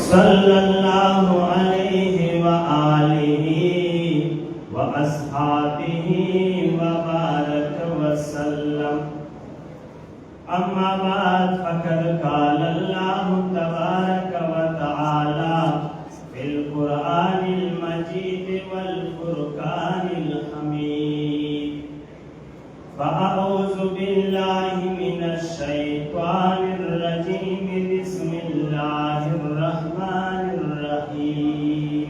सल्लल्लाहु अलैहि व आलिहि व अस्हाबिहि व बारक व सल्लम। अम्मा बाद फक़द क़ाल अल्लाहु तबारक व तआला फिल क़ुरआनिल मजीद वल फ़ुरक़ानिल हमीद। फ़अऊज़ु बिल्लाहि मिनश शैतानिर रजीम। बिस्मिल्लाहिर रहमानिर रहीम।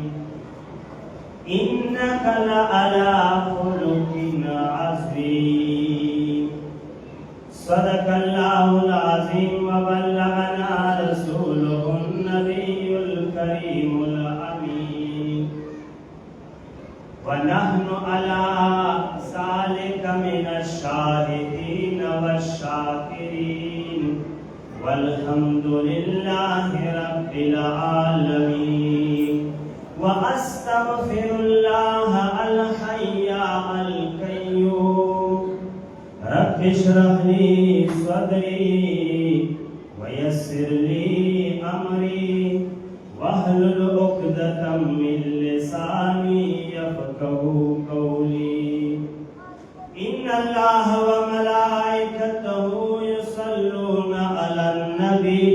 इन्नका लअला खुलुक़िन अज़ीम। सदक़ल्लाहुल अज़ीम व बल्लगना रसूलुहुन नबियुल करीमुल अमीन। व नहनु अला ज़ालिका मिनश शाहिदीन वश्शाकिरीन वल्हम्दुलिल्लाहि रब्बिल आलमीन। व अस्तग़फिरुल्लाह अल हय्य अल क़य्यूम। रब्बि इश्रह ली सदरी व यस्सिर ली अमरी वहलुल उक़दतम मिन लिसानी यफ़क़हू क़ौली। इन्नल्लाह व मलाइकतहू युसल्लूना अलन नबी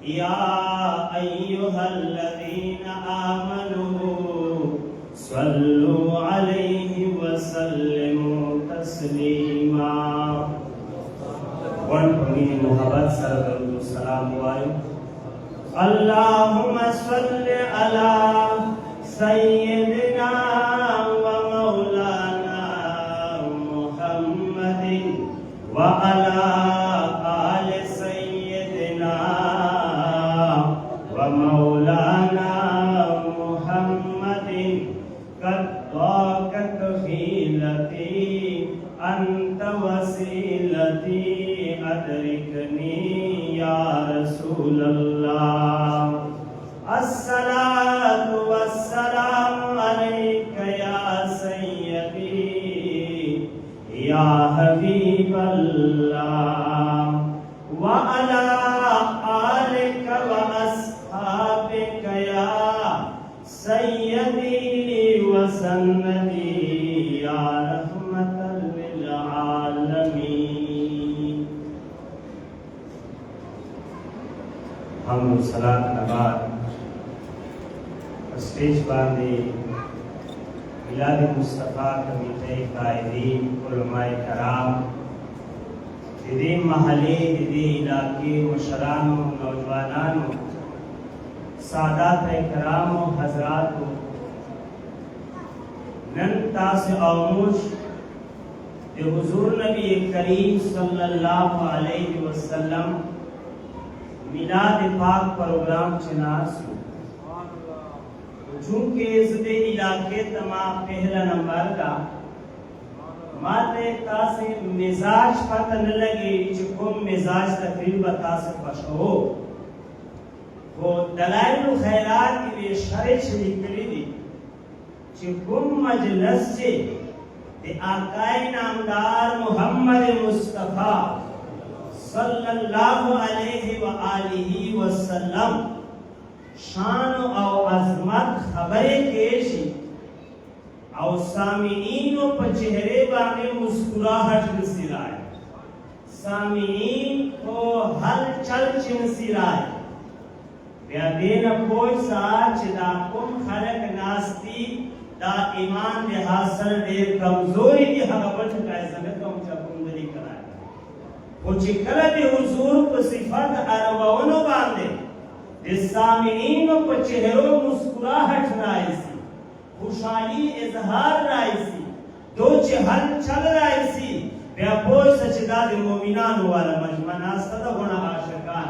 या अय्युहल्लज़ीना आमनू सल्लू अलैहि व सल्लिमू तस्लीमा। वन पढ़ी मोहब्बत सर दरूद सलाम वायो। अल्लाहुम्मा सल्लि अला सय्यिदिना व मौलाना मुहम्मदिन व अला आलि सय्यिदिना व मौलाना मुहम्मदिन। क़द ज़ाक़त हीलती अंत वसीलती अदरिकनी या रसूल अल्लाह। अस्सलातु वस्सलामु अलैका या सय्यदी या हबीब अल्लाह व अला आलिका व अस्हाबिका या सय्यदी व सन्नदी या रहमतल लिल आलमीन। हम सलात नबाद स्टेज बांधे मिलाद मुस्तफ़ा कमिटे कायदीन उलमाए कराम दिदी महले दिदी इलाके मुशरान नौजवानान सादात कराम हजरात नन्ता से आमोश ये हुजूर नबी करीम सल्लल्लाहु अलैहि वसल्लम मिलाद पाक प्रोग्राम चनास चूंकि इस इलाके तमाम पहला नंबर का माते तासे मिजाज पता न लगे चुकुम मिजाज तकरीब तासे पशो वो दलाइल खैरात की शरह शरीफ करी दी चुकुम मजलस से ते आकाए नामदार मोहम्मद मुस्तफ़ा सल्लल्लाहु अलैहि व आलिहि वसल्लम शान और अजमत खबरे केशी और सामीनीन पर चेहरे बाने मुस्कुराहट नसीराए सामीनीन को हलचल चिनसीराए व्यादेन कोई साच दा कुम खलक नास्ती दा ईमान दे हासिल दे कमजोरी दी हगबट का समय कम चकुंदरी कराए वो चिकला दे हुजूर को सिफत अरवानो बांधे सामीनीन को चेहरों मुस्कुराहट राइसी खुशहाली इजहार राइसी दो चहल चल राइसी व्यापोर सचदा दे मोमिनान वाला मजमना सदा होना आशिकान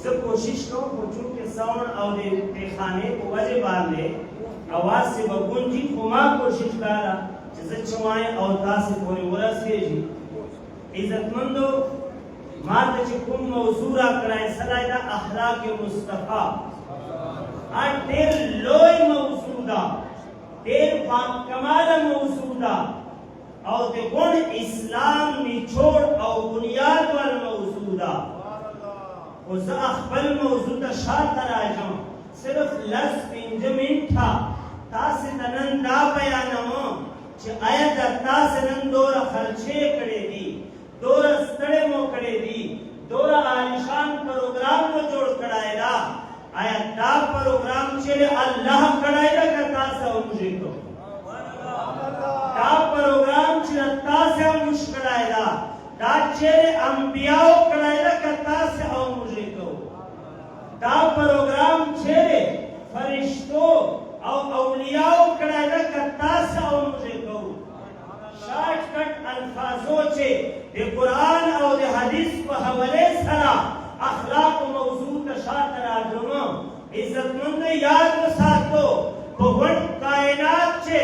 सब कोशिश करो कुछ के साउंड और दे खाने को वजह बांधे आवाज से बगुंजी खुमा कोशिश करा जैसे चवाए और तासे पूरी वरस के जी इज्जतमंदो मार्द चिकुम मौसूरा कराए सलाइदा अखलाक मुस्तफा आ तेर लोई मौसूदा तेर कमाल मौसूदा और ते गुण इस्लाम निचोड़ और बुनियाद वाल मौसूदा उस अखबल मौजूदा शातर आजम सिर्फ लस पिंजमिन था तासे तनंदा बयानमो च आयत तासे नंदोरा खर्चे करे दी दोरा स्टडे मो करे दी दोरा आलिशान प्रोग्राम को जोड़ कराएगा आया दा प्रोग्राम चले अल्लाह कराएगा करता सा मुझे तो दा प्रोग्राम चले तासे मुश्किलाएगा दा चले अंबियाओ कराएगा करता से और मुझे तो दा प्रोग्राम चले फरिश्तों और औलियाओ कराएगा करता से और मुझे तो शॉर्टकट अल्फाजों से दे कुरान और दे हदीस को हवाले सरा अखलाक मौजूद शातर आजमा इज्जतमंद याद साथो भगवान कायनात से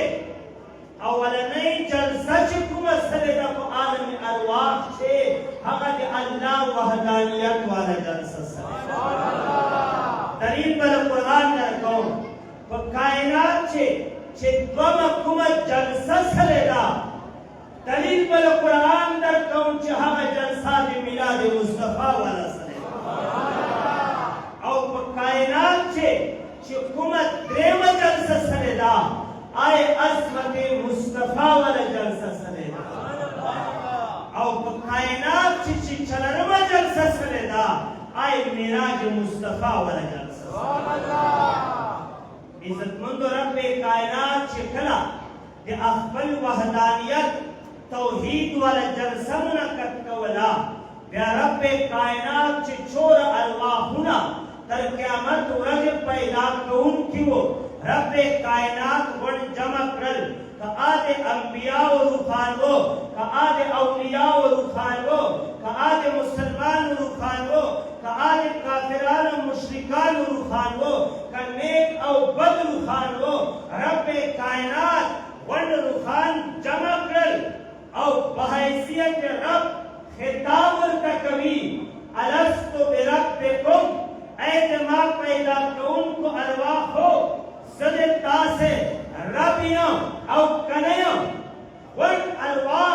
अवलने जलसा से कुमसले दा को आलम अरवाह से हक़ अल्लाह वहदानियत वाला जलसा सुभान अल्लाह दलील पर कुरान का कौन वो कायनात से द्वम कुमत जलसा सलेदा दलील पर कुरान दर कौन चाहा जलसा दे मिलाद मुस्तफा वाला और कायनात से हुकूमत प्रेम जलसा सलेदा आए अज़मत मुस्तफा वाला जलसा सलेदा और कायनात से चलरम जलसा सलेदा आए मिराज मुस्तफा वाला जलसा सुभान अल्लाह इज्जतमंद रब कायनात से कला के अफल वहदानियत तौहीद वाला जलसा मुनक्कद कवला या रब कायनात से छोर अरवाहुना तर क़यामत रज पैदा कौन की वो रब कायनात वन जमा करल का आदे अंबिया और रूहान वो का आदे औलिया और रूहान वो का आदे मुसलमान रूहान वो का आदे काफिरान और मुशरिकान रूहान वो का नेक और बद रूहान वो रब कायनात वन रूहान जमा करल और बहैसियत रब खिताब का कवि अलस्तु बिरब्बिकुम ऐतमा पैदा कौन को अरवाह हो सदता से रबियों और कन्हैयों वन अरवाह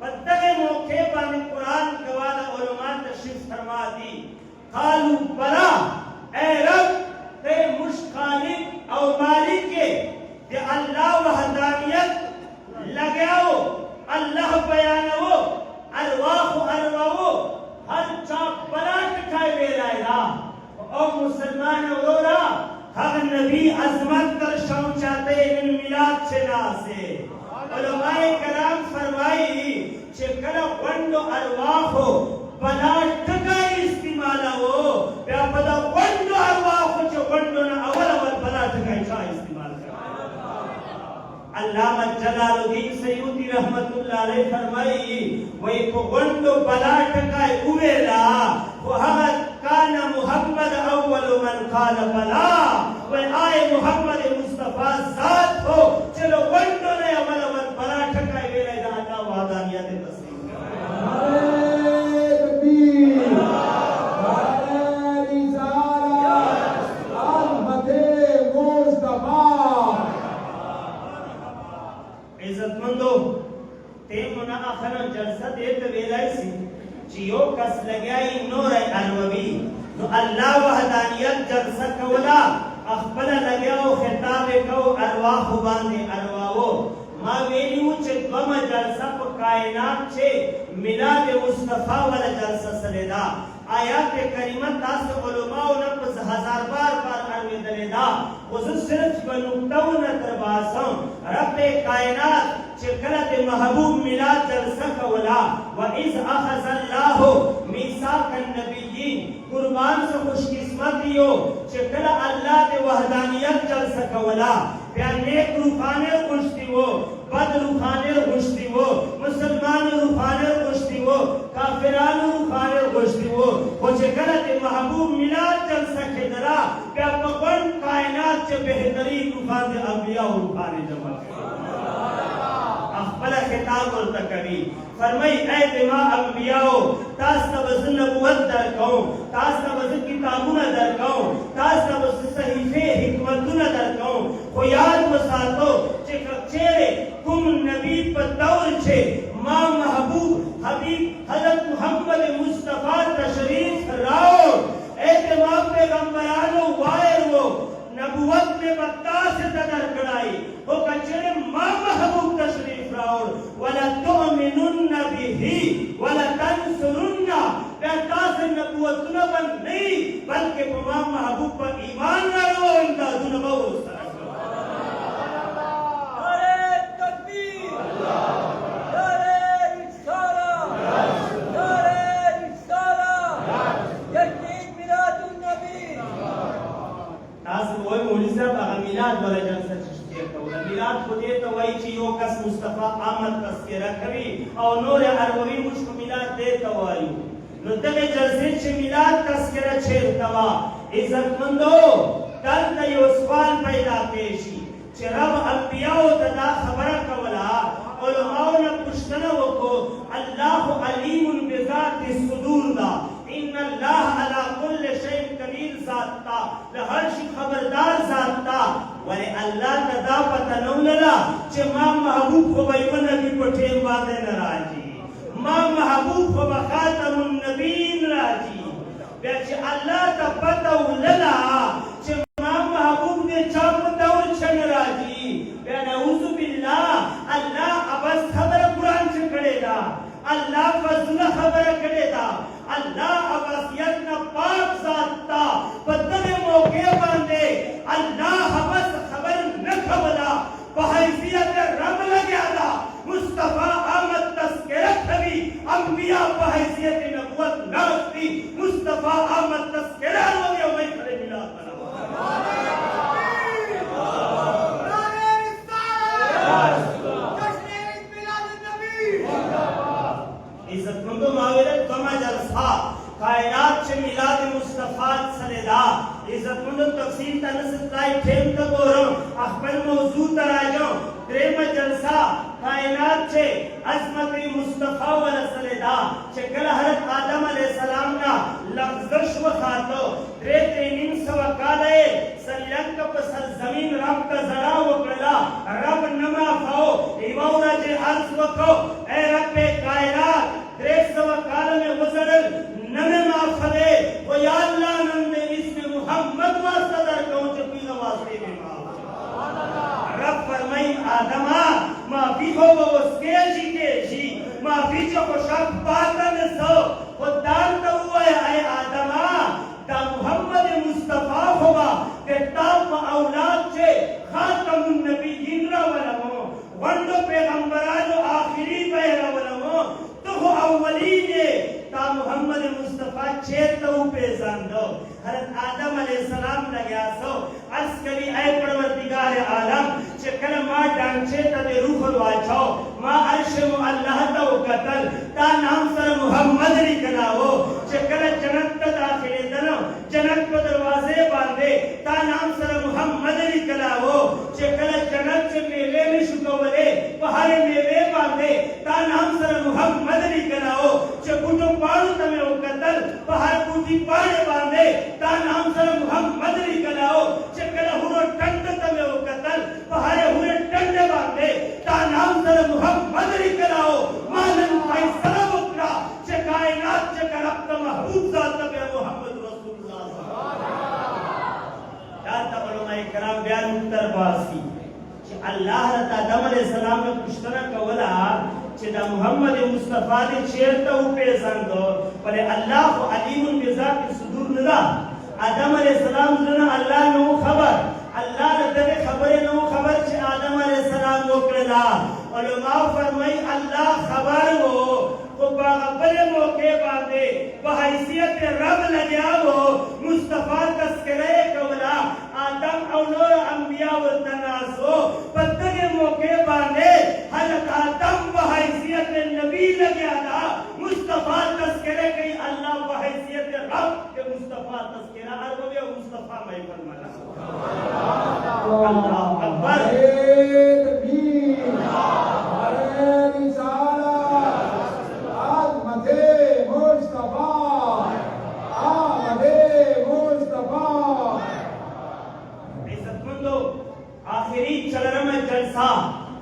बदले मौके पर कुरान गवाला उलमा तशरीफ फरमा दी कालू बला ए रब ते मुश्कालिक और मालिक के ये अल्लाह वहदानियत लगाओ अल्लाह बयानो अरवाह अरवाओ हर चाप पलाट खाए वेलाएगा और मुसलमान औरा हर नबी अजमत कर शौचाते इन मिलाद से नासे उलमाए कराम फरमाई चेकला वंडो अरवाह पलाट का इस्तेमाल हो या पदा वंडो अरवाह जो वंडो ना अवल पलाट का इस्तेमाल अल्लामा जलालुद्दीन सयूती रहमतुल्लाह अलैहि फरमाई वही को वंडो बलाट का उवेला वो हम काना मुहम्मद अव्वल मन काल बला वे आए मुहम्मद मुस्तफा साथ हो चलो वंडो ने अवल बलाट का वेला दाता वादानियत तस्लीम नारे तकबीर नारे रिसालत अहमद मुस्तफा इज्जतमंदो ते मुना आखर जलसा देत वेलाइसी जियो कस लगाई नूर अलवबी तो अल्लाह वहदानियत जलसा कवला अखबल लगाओ खिताब को अरवाह बांधे अरवाओ मां वेलियो चे गम जलसा को कायनात छे मिलाद मुस्तफा वाला जलसा सलेदा आयात करीमा तास उलमा न पस हजार बार अरवे दलेदा वो सिर्फ बनुक्ताउ न तरबासम रब कायनात चकलत महबूब मिलाद जलसा कवला व इज अखज़ अल्लाह मीसाक नबिय्यीन कुर्बान से खुशकिस्मतियो चकला अल्लाह के वहदानियत जलसा कवला या नेक रूहाने खुशती वो बद रूहाने खुशती वो मुसलमान रूहाने खुशती वो काफिरान रूहाने खुशती वो चकलत महबूब मिला उठाने जमा अखबल खिताब और तकरी फरमाई ऐ दिमा अंबियाओ तास तबज़ नबुवत दर कौ तास तबज़ किताबुन दर कौ तास तबज़ सहीफे हिकमतुन दर कौ को याद वसातो चेरे कुम नबी पर दौर छे मां महबूब हबीब हजरत मोहम्मद मुस्तफा तशरीफ राओ ऐ दिमा पैगंबरानो वायर वो नबुवत में बत्ता से तदर कड़ाई वो कचरे मां महबूब तशरीफ राओ वला तुमिनुन बिही वला तंसुरुन्ना बत्ता से नबुवत न बन नहीं बल्कि मां महबूब पर ईमान लाओ इनका दुनबो नारे तकबीर नारे रिसाला यकीन मिलादुन नबी तास वो मौलवी साहब मिलाद वाला जलसा मिलाद खुदे तो वही चीजों का मुस्तफा आमद तस्करा कभी और नूर अरबी मुश्क मिलाद दे तो वायु नुतके जलसे च मिलाद तस्करा छे तवा इज्जतमंदो कल तयो सवाल पैदा पेशी च रब अंबियाओ तदा खबर कवला उलमाओ ने पुछना वो को अल्लाह अलीमुन बिज़ाति सुदूर दा इन्ना अल्लाह अला कुल्ल शैइन कदीर ज़ाता हर शय खबरदार ज़ाता वले अल्लाह तदा पता नौलला चे मां महबूब को बैमन नबी पठे वादे नाराजी मां महबूब को खातमुन नबीन राजी बेच अल्लाह ता पता उलला चे मां महबूब ने चाप दौर छन राजी बे नऊज़ु बिल्लाह अल्लाह अबस खबर कुरान से करेगा अल्लाह फजल खबर करेगा अल्लाह अबसियत न पाक ज़ाता बदले मौके बांधे अल्लाह हबस खबर न खबला बहैसियत रब लग्याला मुस्तफा आमद तस्करा कभी अंबिया बहैसियत नबुवत नास्ती मुस्तफा आमद तस्करा लोगे मैं खड़े मिला इज्जतमंदो मावेरत कमा जलसा कायनात च मिलाद मुस्तफा सलेदा इज्जतमंदो तफसील तनसताई ठेम तबोरो अखबर मौजू तराजो प्रेम जलसा कायनात च अजमत मुस्तफा व सलेदा चकल हरत आदम अलैहिस्सलाम ना लफ्ज़श व खातो रे तेनिन सवकाले सल्लक प सरजमीन रब का जरा व कला रब नमा खाओ इवाउरा जे अर्ज व को ए रब कायनात रे सवकाल में गुजरल नमे माफदे वो या अल्लाह नंदे इसमें मोहम्मद वास्ता दर कौन चपी वास्ते में रब फरमाई आदमा माफी हो वो उसके जी माफी जो को शक पातन सो वो दान तो हुआ है आदमा ता मोहम्मद मुस्तफा होगा के ताप औलाद से खातमुन नबीयीन रवलमो वंदो पैगंबरानो आखिरी पैगंबरमो तो वो अव्वलीन ता मोहम्मद मुस्तफा चेतो पे जानो हज़रत आदम अलैहिस्सलाम लग्या सो अस्करी ऐ परवरदिगार आलम चकल मा डांचे तदे रूह वाछो मा अर्श अल्लाह तो कतल ता नाम सर मोहम्मद लिखलाओ चकल जन्नत दाखिले दनो जन्नत को दरवाजे बांधे ता नाम सर मोहम्मद लिखलाओ चकल जन्नत से मेवे में शुकवले पहाड़े मेवे बांधे ता नाम सर मोहम्मद लिखलाओ चकुटो पाणु तमे ओ कतल पहाड़ कुटी पाड़े बांधे ता नाम सर मोहम्मद लिखलाओ चकल हुरो टंड तमे ओ कतल पहाड़े हुरे टंडे बांधे ता नाम सर मोहम्मद लिखलाओ मानन फैसला वकरा च कायनात च करप्त महबूब जात पे मोहम्मद रसूलुल्लाह जात उलमा कराम बयान उत्तर बासी कि अल्लाह आदम अलैहिस्सलाम ने पुश्तना कवला चदा मोहम्मद मुस्तफा ने चेरता पे संदो पले अल्लाह अलीमुन बिज़ाति सुदूर नदा आदम अलैहिस्सलाम ने अल्लाह नो खबर अल्लाह ने दे खबर नो खबर छ आदम अलैहिस्सलाम को कला उलमा फरमाई अल्लाह खबर हो को बागबले मौके बांधे बहैसियत रब लग्या हो मुस्तफा तस्करे कवला आदम और नूर अंबिया व तनासो पत्ते मौके बांधे हजरत आदम बहैसियत नबी लग्या था मुस्तफा तस्करे कई अल्लाह बहैसियत रब के मुस्तफा तस्करा अरब में मुस्तफा मैं फरमाना अल्लाह अकबर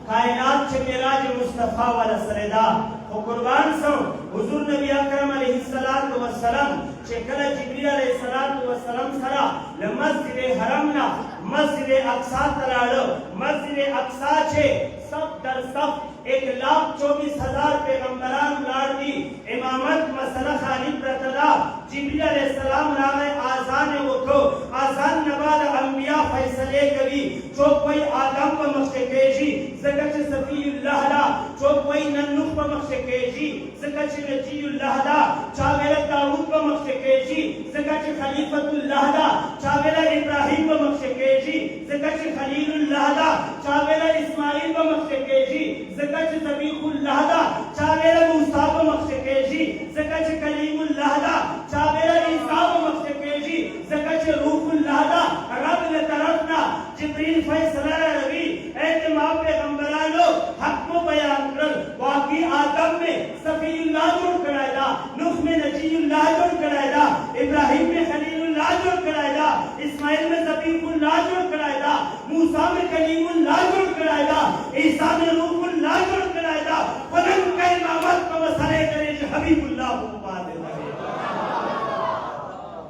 कायनात चे मेराज मुस्तफा वाला सरेदा ओ कुर्बान सो हुजूर नबी अकरम अलैहिस्सलातु वस्सलाम चे कला जिब्रील अलैहिस्सलातु वस्सलाम सरा ल मस्जिद हरमना मस्जिद अक्सा तलाड़ो मस्जिद अक्सा छे सब दर सब 1,24,000 पैगंबरान लाड़ी इमामत मसला खाली प्रतदा जिब्रील अलैहिस्सलाम रावे आजान उठो आजान नवाल अंबिया फैसले कभी जो कोई आदम व मख्शकेजी जगत सफीउल्लाह ला जो कोई नन्नुख व मख्शकेजी जगत नजीउल्लाह ला चावेला दाऊद व मख्शकेजी जगत खलीफतुल्लाह ला चावेला इब्राहिम व मख्शकेजी जगत खलीलुल्लाह ला चावेला इस्माइल व मख्शकेजी जगत ज़बीहुल्लाह ला चावेला मूसा व मख्शकेजी जगत कलीमुल्लाह ला चावेला ईसा व मख्शकेजी जगत रूहुल्लाह ला रब ने तरफना जिब्रील फैसला रवी एतमाम पैगंबरानो हक को बयान कर बाकी आदम में सफीउल्लाह जोड़ कराया नूह में नजीउल्लाह जोड़ कराया इब्राहिम में खलीलुल्लाह जोड़ कराया इस्माइल में ज़बीहुल्लाह जोड़ कराया मूसा में कलीमुल्लाह जोड़ कराया ईसा में रूहुल्लाह जोड़ कराया फलन के इमामत को वसले करे हबीबुल्लाह को बाद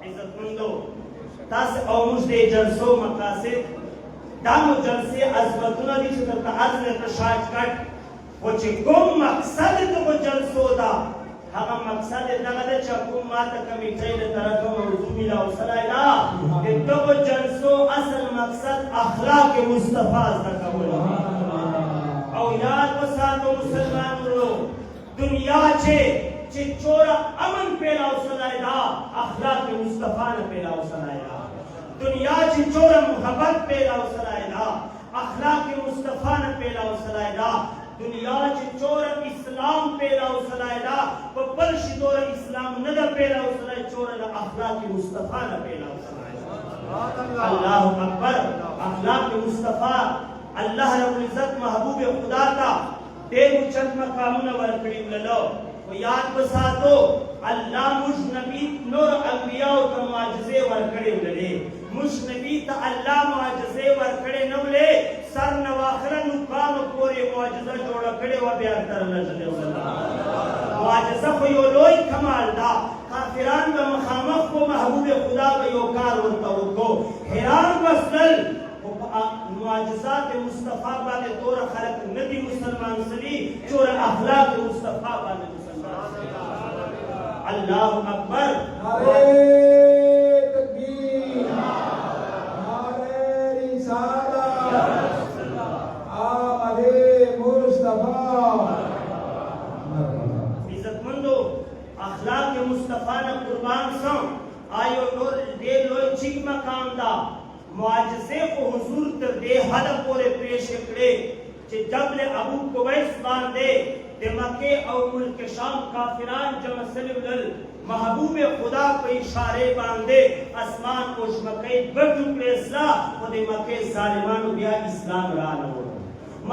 इज्जत मंदो तास औमुजदे जलसो मकासिद दामो जलसे अजमतुना दी छतर अजने तशाकट वो चे कोम मकसद तो वो जलसो दा हगा मकसद नगद चकुम मात कमिटे ने तरफ मौजू मिला उसलाइला कि तो वो जलसो असल मकसद अखलाक मुस्तफा तकबुल और याद को साथ मुसलमान लोग दुनिया चे चोरा अमन पेला उसलाइला अखलाक मुस्तफा ने पेला उसलाइला दुनिया ची चोरा मोहब्बत पेला उसलाइला अखलाक मुस्तफा ने पेला उसलाइला दुनिया ची चोरा इस्लाम पेला उसलाइला बल शिदोर इस्लाम न पेला उसलाइ चोरा अखलाक मुस्तफा ने पेला उसलाइला अल्लाहु अकबर अखलाक मुस्तफा अल्लाह रब्बुल इज्जत महबूब खुदा का देव चंद मकामुन वरकड़ी लो वो याद बसातो अल्लाह मुझ नबी नूर अंबिया का मुआजिजे वरकड़े उलले मुझ नबी ता अल्लाह मुआजिजे वरकड़े नवले सर नवाखरा नुकाम कोरे मुआजिजा जोड़ा कड़े व बयान कर नजले उल्लाह मुआजिजा को यो लोई कमाल दा काफिरान व मखामख को महबूब खुदा का यो कार वरता को हैरान बसल मुआजिजात मुस्तफा बाने तोरा खलक नबी मुसलमान सली चोर अखलाक मुस्तफा बाने अल्लाहु अकबर नारे तकबीर नारे रिसालत आमदे मुस्तफा इज्जतमंदो अखलाक मुस्तफा ने कुर्बान सो आयो नूर दे लोई चिक मकाम दा मुआजिजे को हुजूर तर दे हद पूरे पेश करे कि जबले अबू कुवैस बांधे ते मक्के और मुल्क शाम काफिरान जम सलिल महबूब खुदा को इशारे बांधे आसमान को मक्के बटुकले इसला खुद मक्के सालिमान बिया इस्लाम रानो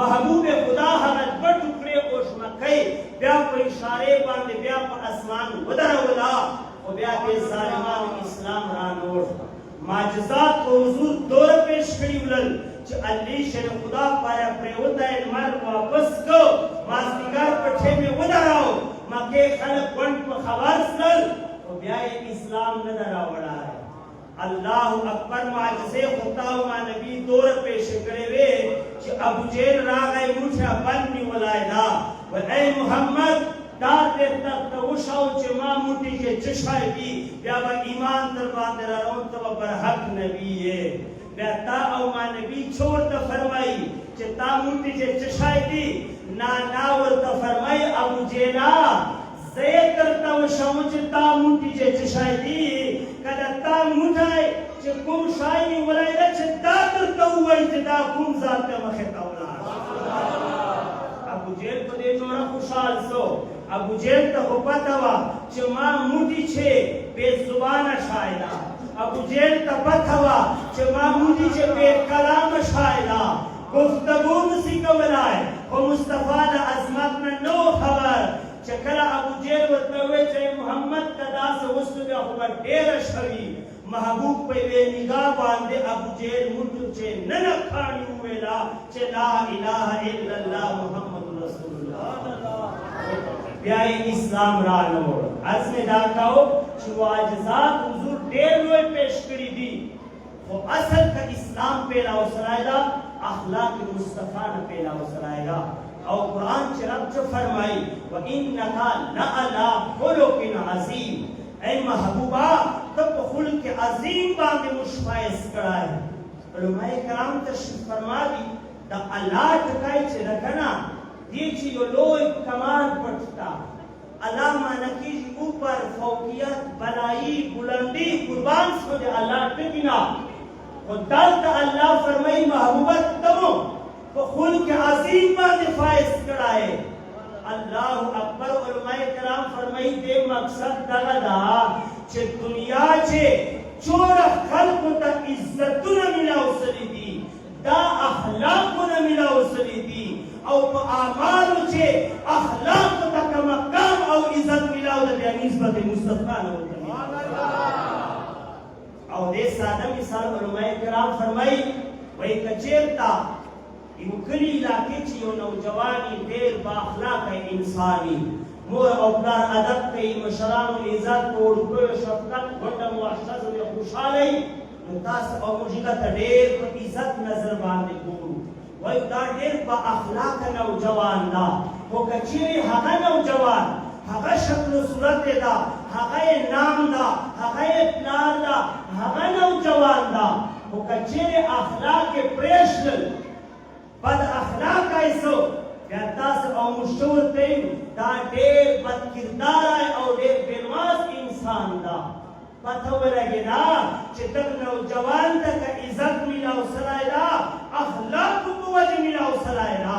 महबूब खुदा हरत बटुकले ओश मक्के बिया को इशारे बांधे बिया को आसमान वदर वदा और बिया के सालिमान इस्लाम रानो माजिजात को हुजूर दौर पेश करी उलल च अली शर खुदा पाया प्रेवता है मर वापस को मास्तिगार पठे में उधराओ मके खलक वंट पर खबर सल तो ब्याह इस्लाम नजर आवड़ा है अल्लाह अकबर माजिजे खुदा व नबी दौर पेश करे वे च अबू जेल रागे मुठा बन्नी वलायदा व ए मोहम्मद दाते तक उशाओ चे मामुटी के चशाई की ब्याह ईमान दरबार दरा रो तो बरहक नबी है बेता औ मा नबी छोड़ तो फरमाई चे तामुटी के चशाई दी ना ना और तो फरमाई अबू जेला जे करता उशाओ चे तामुटी के चशाई दी कदा तामुटाई चे कुम शाई वलायदा चे दा करता हुआ दा कुम जाते मखता वला अबू जेल को दे जोड़ा खुशाल सो अबू जेल तो पतवा चे मां मुटी छे बेजुबान शायदा अबू जेल तो पतवा चे मां मुटी छे बेकलाम शायदा गुफ्तगू सिकवलाय ओ मुस्तफा दा अजमत में नो खबर चकला अबू जेल वतवे चे मोहम्मद कदा से उसने खबर ढेर शवी महबूब पे निगाह बांधे अबू जेल मुर्द चे नन खानी वेला चे ला इलाहा इल्लल्लाह मुहम्मदुर रसूलुल्लाह ब्याय इस्लाम रानो आज में दाकाओ चुवाजजात हुजूर डेलोय पेश करी दी वो असल का इस्लाम पेला उसरायदा अखलाक मुस्तफा न पेला उसरायदा और कुरान च रब च फरमाई व इन्नका लअला खुलुकिन अजीम ऐ महबूबा तब खुल्क के अजीम बांधे मुशफाइस कराए उलमाए कराम तशरीफ फरमा दी द अल्लाह तकाई च रखना ये ची यो लोय कमाल पटता अल्लाह माना की ऊपर फौकियत बलाई बुलंदी कुर्बान सो दे अल्लाह पे बिना वो दल का अल्लाह फरमाई महबूबा तमो वो खुल्क के अजीम बांधे फाइस कराए अल्लाह अकबर उलमाए कराम फरमाई दे मकसद दगदा चे दुनिया चे चोर खल्क तक इज्जत न मिला उसली दी दा अखलाक न मिला उसली दी और आमाल चे अखलाक तक मकाम और इज्जत मिला उदे निस्बत मुस्तफा न और दे सादा मिसाल उलमाए कराम फरमाई वही कचेरता इमुकली इलाके ची यो नौजवानी देर बाखलाक है इंसानी मोर औपदार अदब के मशराम इज्जत तोड़ को शफकत गोंडा मुआशरा से खुशहाली मुतास और मुजिदा तडेर को इज्जत नजर बांधे को वही दाडेर बा अखलाक नौजवान दा वो कचेरी हगा नौजवान हगा शक्ल सूरत दा हगा नाम दा हगा प्लान दा हगा नौजवान दा वो कचेरी अखलाक के प्रेशनल बद अखलाक ऐसो कहता से और मुशूर ते दा डेर बद किरदार है और डेर बेनवाज इंसान दा पता लगे ना चितक नौजवान तक इज्जत मिला उसलायला अखलाक को वजह मिला उसलायला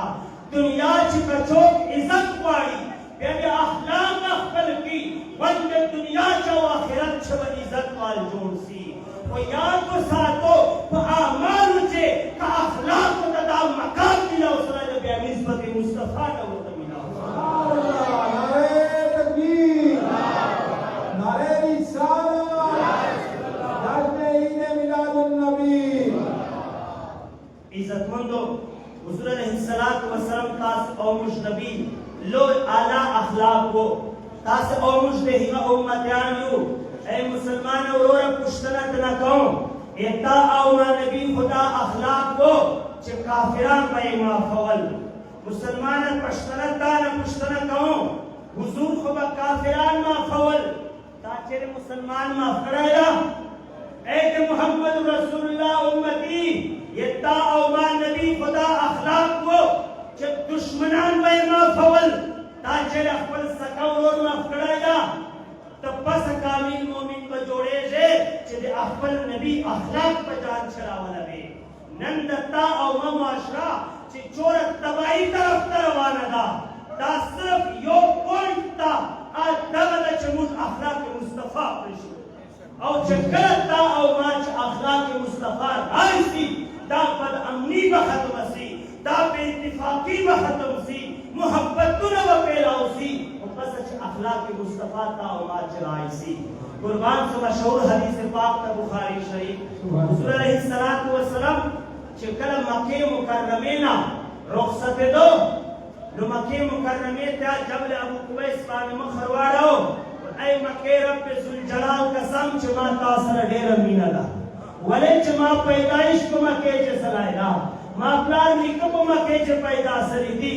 दुनिया ची कचोक इज्जत वाली बेबे अखलाक अखल की वंद दुनिया चा आखिरत छ इज्जत वाल जोन सी वो याद को साथो वो आमाल चे का अखलाक को तदा मकाम मिला उसलायला बे निस्बत मुस्तफा का वो मिला नारे तकबीर नारे रिसालत जश्न ईद मिलादुन नबी इज्जतमंदो हुजूर अलैहिस्सलातु वस्सलाम तास और मुशनबी लो आला अखलाक को तास और मुशदहिमा उम्मतान यू ऐ मुसलमान और पुश्तनत न कहो एता औना नबी खुदा अखलाक को च काफिरान पे मा फवल मुसलमान पुश्तनत दा न पुश्तनत कहो हुजूर खुदा काफिरान मा फवल ताचेरे मुसलमान मा फराया ऐ के मोहम्मद रसूलुल्लाह उम्मती एता औना नबी खुदा अखलाक को च दुश्मनान पे मा फवल ताचेरे अखल सकाव और मा फराया तब बस कामिल मोमिन को जोड़े जे जे अफल नबी अखलाक पर जान चलावला बे नंदता और माशरा जे चोर तबाही तरफ तरवाना दा सिर्फ यो पॉइंट ता आ दगद चमुज अखलाक मुस्तफा पर और चकरता और माच अखलाक मुस्तफा राइसी दा बद अमनी बखतम सी दा बेइत्तिफाकी बखतम सी मोहब्बत न पेलाओ सी बस अखलाक मुस्तफा ता और चलाई सी कुर्बान से मशहूर हदीस पाक ता बुखारी शरीफ हुजूर अलैहिस्सलातु वस्सलाम चिकल मक्के मुकर्रमे ना रुखसत दो लो मक्के मुकर्रमे ता जबल अबू कुवैस बान मखरवाड़ो ऐ मक्के रब जुल जलाल कसम च मा तासर ढेर मीना दा वले च मा पैदाइश को मक्के च सलायला मा प्लान निकब मक्के च पैदा सरी दी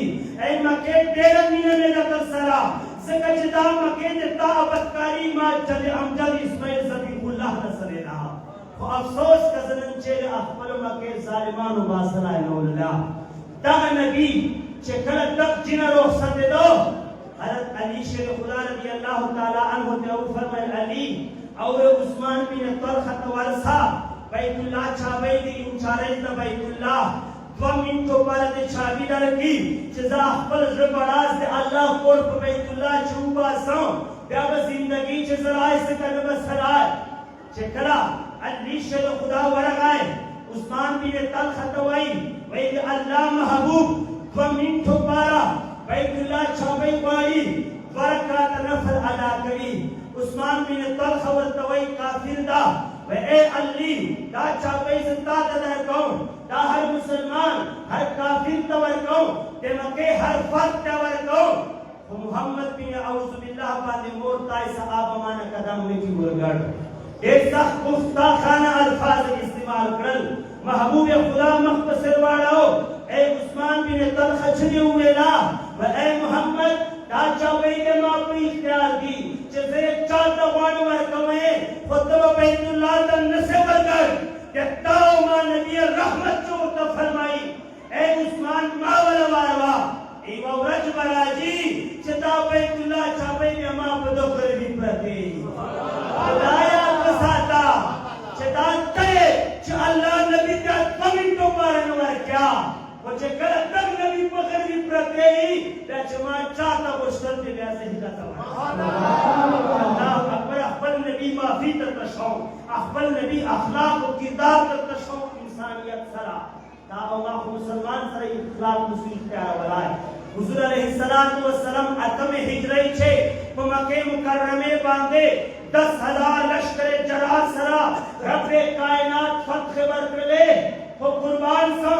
ऐ मक्के ढेर मीना ने दा सरा सकजदा मके देता अबकारी मा जल अमजद इस्माइल ज़बीहुल्लाह नसरे रहा वो अफसोस कजन चेल अखमल मके जालिमान बासना नौला दा नबी चकल तक जिन रुखसत दो हजरत अली शेख खुदा रजी अल्लाह ताला अन्हु ते फरमाए अली और उस्मान बिन तलखत वरसा बैतुल्लाह छाबे दी इंचारे द बैतुल्लाह 2 मिनटों पर दे छाबीदार की जजा अखबल जबराज दे अल्लाह कोर पे बैतुल्लाह चुबा सो ब्याब जिंदगी च जराए से कर बसराय चकरा अली शेख खुदा वरगाए उस्मान बिन तलखत वई वही अल्लाह महबूब 2 मिनटों पर बैतुल्लाह छाबे पाई बरकत नफल अदा करी उस्मान बिन तलख वतवई काफिर दा ए अली दा चापे सत्ता दर को दा हर मुसलमान हर काफिर तवर को ते मके हर फर्द तवर को मोहम्मद बिन औज़ु बिल्लाह बाने मोरता सहाबा मान कदम में की गुरगड़ एक सख्त गुस्ताखाना अल्फाज इस्तेमाल करल महबूब खुदा मुख्तसर वालो ए उस्मान बिन तलखा छने हुए ना व ए मोहम्मद दा चापे के माप इख्तियार दी जैसे चाहता वाण वर कमे खुतबा बैतुल्लाह तन नसे वर्कर के ताओ मा नबी रहमत जो तो फरमाई ए उस्मान मावल वारवा ए वरज बराजी चता बैतुल्लाह चापे के माप दो कर भी प्रति खुदाया कसाता चता तय च अल्लाह नबी का कमिटो मारन वर क्या वचे कर तक नबी पकड़ भी प्रति त्याचमा चाहता गोष्टन के व्यासे ही जाता अल्लाह अकबर अखबल नबी माफी तशौ अखबल नबी अखलाक और किरदार तशौ इंसानियत सरा ताओ मुसलमान सरे इखलाक मुस्लिम प्यारा वलाय हुजूर अलैहिस्सलातु वस्सलाम अतम हिजरी छे मक्के मुकर्रमे बांधे 10,000 लश्कर जराद सरा रब्बे कायनात फतह बरकले वो कुर्बान सो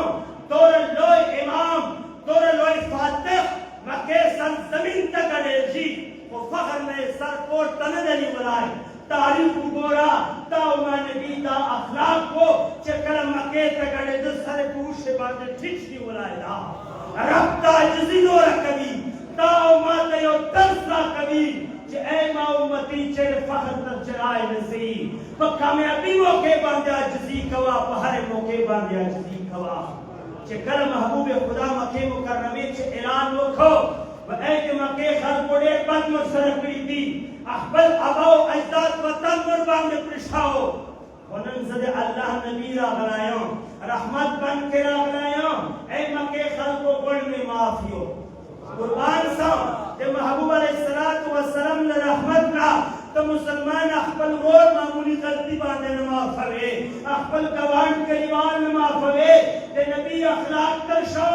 तोर लोय इमाम तोर लोय फातिह मक्के सरजमीन तक अड़ेजी वो फखर में सरकोट तनदली बुलाए तारीफ गोरा ताउमा नबी दा अखलाक को चकर मक्के तक अड़े दो सरे पूछ से बातें ठीक सी बुलाए दा रब्ता जजीनो कभी ताउमा तयो तरसा कभी जे ए मा उम्मती चेर फखर तक चराए नसी तो कामयाबी मौके बांधा जजी कवा पहरे मौके बांधा जजी कवा चकर महबूब खुदा मक्के मुकर्रमे च ऐलान वखो वए के मक्के खर कोड़े बद मसरकड़ी दी अखबल अबो अजदाद वतन कुर्बान में प्रशाओ वनन सदे अल्लाह नबी रा बनायो रहमत बन के रा बनायो ए मक्के खर को कोड़ में माफियो कुर्बान सा जे महबूब अलैहिस्सलातु वस्सलाम ने रहमत ना तो मुसलमान अखबल रोज मामूली गलती बांधे न माफ हवे अखबल गवान करीवान न माफ हवे ते नबी अखलाक कर शो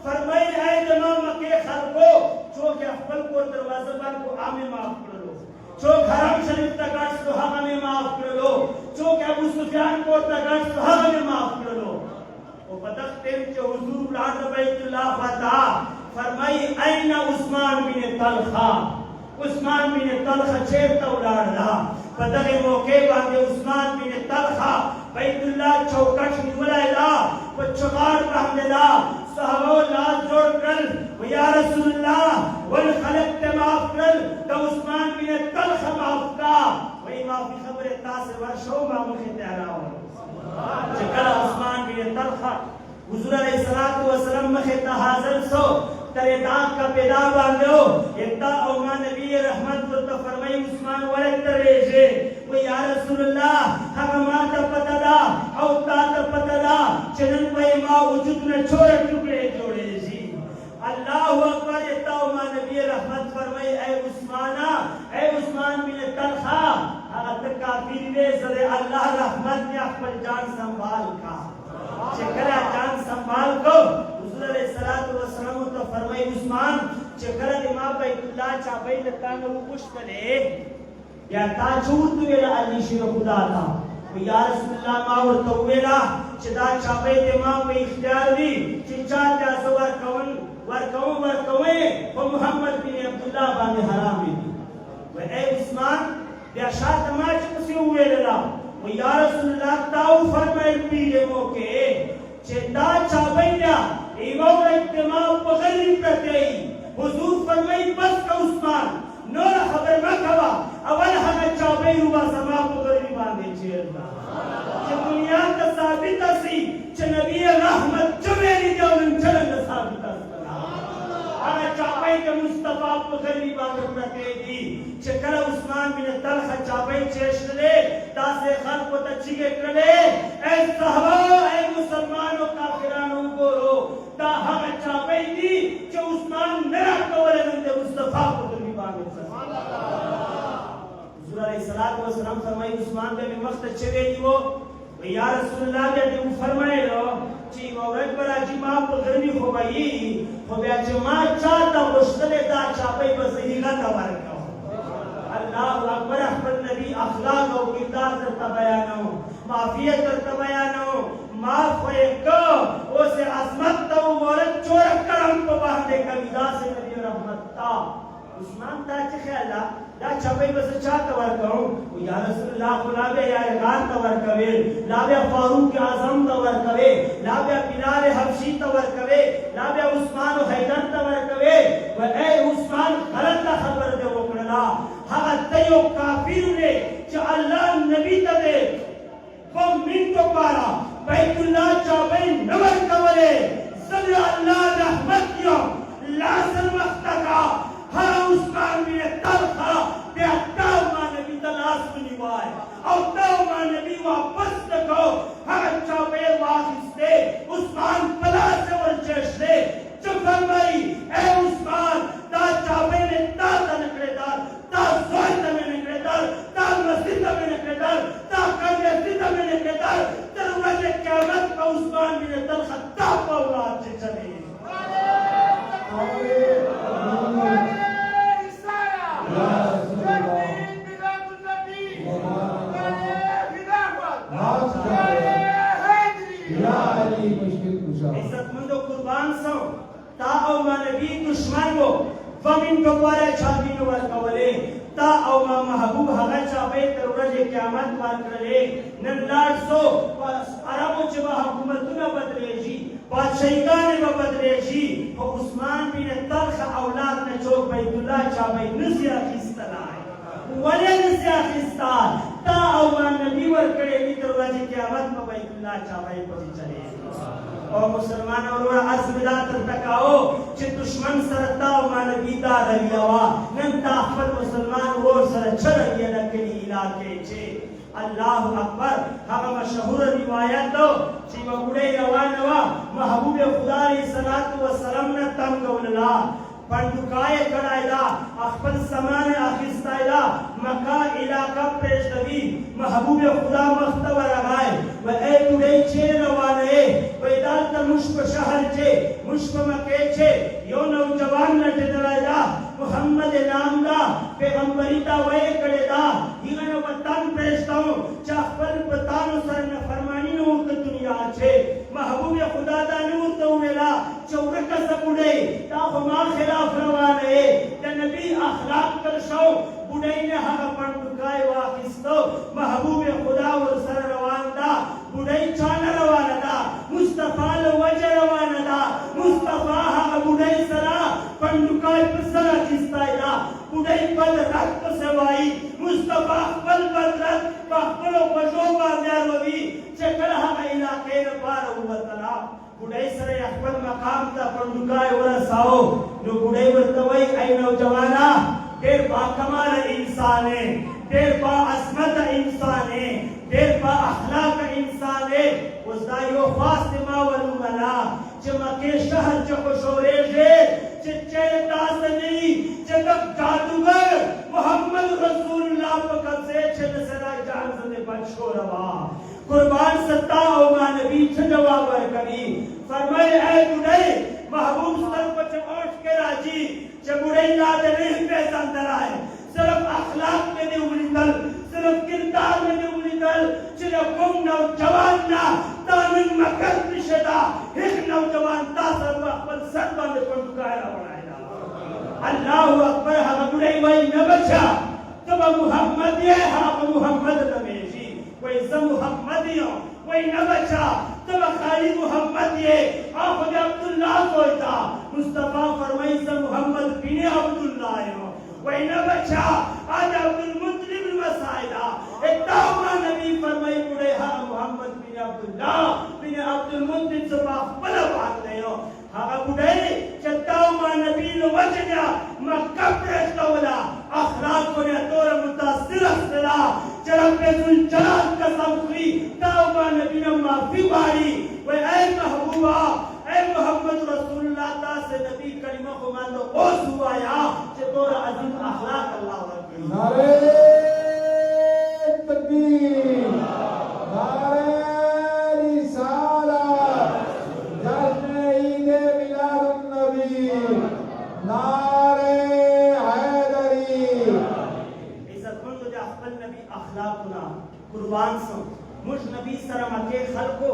फरमाई है जमा मक्के खर को जो के अखबल को दरवाजा बंद को आमे माफ कर लो जो हरम शरीफ तक गश तो हमें माफ कर लो जो के अबू सुफियान को तक गश तो हमें माफ कर लो वो बदख्ते जो हुजूर राज बैतुल्लाह फता फरमाई ऐना उस्मान बिन तलखा उस्मान बिन तलखा चेरता उड़ाड़ा पदगे मौके बांधे उस्मान बिन तलखा बैतुल्लाह चौकट निमलाइला वो चौकार बांधेला सहाबो लाज जोड़ कर वो या रसूलुल्लाह वल खलक ते माफ कर तो उस्मान बिन तलखा माफ का वही माफी खबरे तासे वर्षों मामू के तैयार हो चकरा उस्मान बिन तलखा हुजूर अलैहिस्सलातु वस्सलाम मखे हाजिर सो तरे दाग का पैदा बांधो इतना औमा नबी रहमत को तो फरमाई उस्मान वाले तरेजे वो या रसूलुल्लाह हम माता पतदा औ ता पतदा चलन पे मां वजूद ने छोड़े टुकड़े जोड़े जी अल्लाहु अकबर इतना औमा नबी रहमत फरमाई ए उस्मान बिन तलखा अगर काफिर ने सरे अल्लाह रहमत ने अपनी जान संभाल का चकरा जान संभाल को हुजूर अलैहिस्सलातु वस्सलाम तो फरमाई उस्मान चकरा इमाम बैतुल्लाह चाबई लता ने वो पुष्टले या ताजूत वेला अली शिर खुदा था वो या रसूलुल्लाह मा और तो वेला चदा चाबई इमाम पे इख्तियार दी चिचा त्या सवर कवन वर कवे वो मोहम्मद बिन अब्दुल्लाह बाने हराम दी वो ए उस्मान या शाद माच से वेला वो या रसूलुल्लाह ताऊ फरमाई पीले मौके चेता चाबैया इमाम इत्तिमाम पगली प्रति हुजूर फरमाई बस का उस्मान नोर खबर मकवा अवल हम चाबे हुआ समा पगली बांधे चेरना कि दुनिया का साबित सी च नबी रहमत चमेली जौन चलन साबित अगर चाबे के मुस्तफा पगली बांधे प्रति दी चकर उस्मान बिन तलखा चाबे चेशले तासे खल को तचिगे करे ए सहबा ए मुसलमानों काफिरानों गोरो ता हम चाबे दी जो उस्मान मेरा कवले नंदे मुस्तफा पगली बांधे सुभान अल्लाह हुजूर अलैहिस्सलातु वस्सलाम फरमाई उस्मान के वक्त चवेली वो या रसूलुल्लाह ने फरमाए लो ची औरत पर अजी मां पगली हो गई हो गया जो मां चाहता मुश्किल दा चाबे बस ही का तवर का अल्लाह अकबर अहमद नबी अखलाक और किरदार करता बयानो माफियत करता बयानो माफ होए को उसे अजमत तो मोरत चोर करम को बांधे कविदा से नबी रहमत ता उस्मान ता ख्याला दा छपई बस चा तवर कहूं या रसूलुल्लाह खुलाबे या गान तवर कवे लाबे फारूक आजम तवर कवे लाबे बिलाल हबशी तवर कवे लाबे उस्मान हैदर तवर कवे व ए उस्मान गलत खबर दे वकला हा तयो काफिर ने च अल्लाह नबी तबे को मिन को पारा बैतुल्लाह चाबे नवर कवले सद अल्लाह रहमत कियो लासर वक्त का हर उस्मान ने तलखा ते अत्ताव मा नबी तलाश निवाए और ताव मा नबी वापस तको हर चाबे वाहिस्ते उस्मान पला से वरचश दे चुप फरमाई ए उस्मान ता चाबे ने ता तनकड़ेदार ता सोय तने नकड़ेदार ता मस्जिद में नकड़ेदार ता कंगे सिद्ध में नकड़ेदार दरवाजे क़यामत का उस्मान ने तलखा ता पौला से चले इज्जतमंदो कुर्बान सो ता औ मा नबी दुश्मन वो वमिन को पारे छाबी नो वर कवले ता औ मा महबूब हगा चाबे तरवजे क़यामत वार करले नल्लाड सो अरबो चबा हुकूमतुना बदलेजी बादशाहीगाने व बदलेजी और उस्मान बिन तलख औलाद ने चोक बैतुल्लाह चाबे नसिया खिस्तला वले नसिया खिस्ता ता औ मा नबी वर करे नी तरवजे क़यामत में बैतुल्लाह चाबे पहुंच चले और मुसलमान और अज़मिदा तकाओ कि दुश्मन सरता मानवीता रवियावा नंता अहमद मुसलमान वो सर छरगिया नकली इलाके छे अल्लाह अकबर हम मशहूर रिवायत दो कि बगुड़े रवानवा महबूब खुदा सलातु व सलाम न तम गवला पंडुकाए करायला अखबल समान आखिस्तायला मक्का इलाका पेशदवी महबूब खुदा मख्तवर लगाए व ए टुडे छे रवाने वैदाल त मुश्क शहर छे मुश्क मके छे यो नौजवान न टेदलायला मोहम्मद नाम दा पैगंबरी दा वे कड़ेदा इगन वतन पेशताओ चाफल पतानो सर न फरमानी नो के दुनिया छे महबूब खुदा दा नूर तो वेला चौरक सबुडे ता हमा खिलाफ रवाने ते नबी अखलाक कर शो बुडे ने हग पंडुकाय वाखिस्तो महबूब खुदा वर सर रवानदा बुडे चान रवानदा मुस्तफा ल वजह रवानदा मुस्तफा हग बुडे सरा पंडुकाय पसरा खिस्तायला बुडे पद रक्त सवाई मुस्तफा पल बदरत पखलो पजोबा देरवी चकल हग इलाके न पार हुवतला बुडे सरे अकबर मकाम ता पंडुकाय वरसाओ नो बुडे वरतवई आई नौजवाना देर बा कमाल इंसान है देर बा असमत इंसान है देर बा अखलाक इंसान है उसायो फातिमा वलुमला चमके शहर चको शोरेजे चिच्चे दासनी जगत जादूगर मोहम्मद रसूलुल्लाह पकड़ से छन सदा जान से बचोरवा कुर्बान सत्ता ओ मा नबी जवाब वर कभी फरमाए ऐ बुढ़े महबूब सर पर चोट के राजी जब बुढ़े याद नहीं पहचान दराए सिर्फ अखलाक में नहीं उलिदल सिर्फ किरदार में नहीं उलिदल सिर्फ गुम नौजवान ना तामिन मकर निशदा एक नौजवान तासर वक्त सरबा में पंडुकायरा बनाएगा अल्लाह अकबर हम बुढ़े वही न बचा तब मोहम्मद ये हम मोहम्मद नबी कोई सब मोहम्मदियों कोई न बचा तब खाली मोहम्मद ये आखिर अब्दुल्लाह कोईता मुस्तफा फरमाई सब मोहम्मद बिन अब्दुल्लाह हो कोई न बचा आज अब्दुल मुत्तलिब वसाइला इत्तामा नबी फरमाई बुढ़े हा मोहम्मद बिन अब्दुल्लाह बिन अब्दुल मुत्तलिब से बाखबल बात नहीं हो हा बुढ़े चत्तामा नबी लो वजना मक्का प्रेस्तवला अखलाक को ने तोर मुतासिर असला जरबेतुल जलाल कसम खुई तौबा नबी ने माफी मांगी वे ऐ महबूबा ऐ मोहम्मद रसूलुल्लाह ता से नबी कलिमा को मान लो ओ सुवाया जे तोरा अजीम अखलाक अल्लाह रब्बी नारे तकबीर नारे रिसालत जश्न ईद मिलादुन नबी नारे हैदरी علاقې خلکو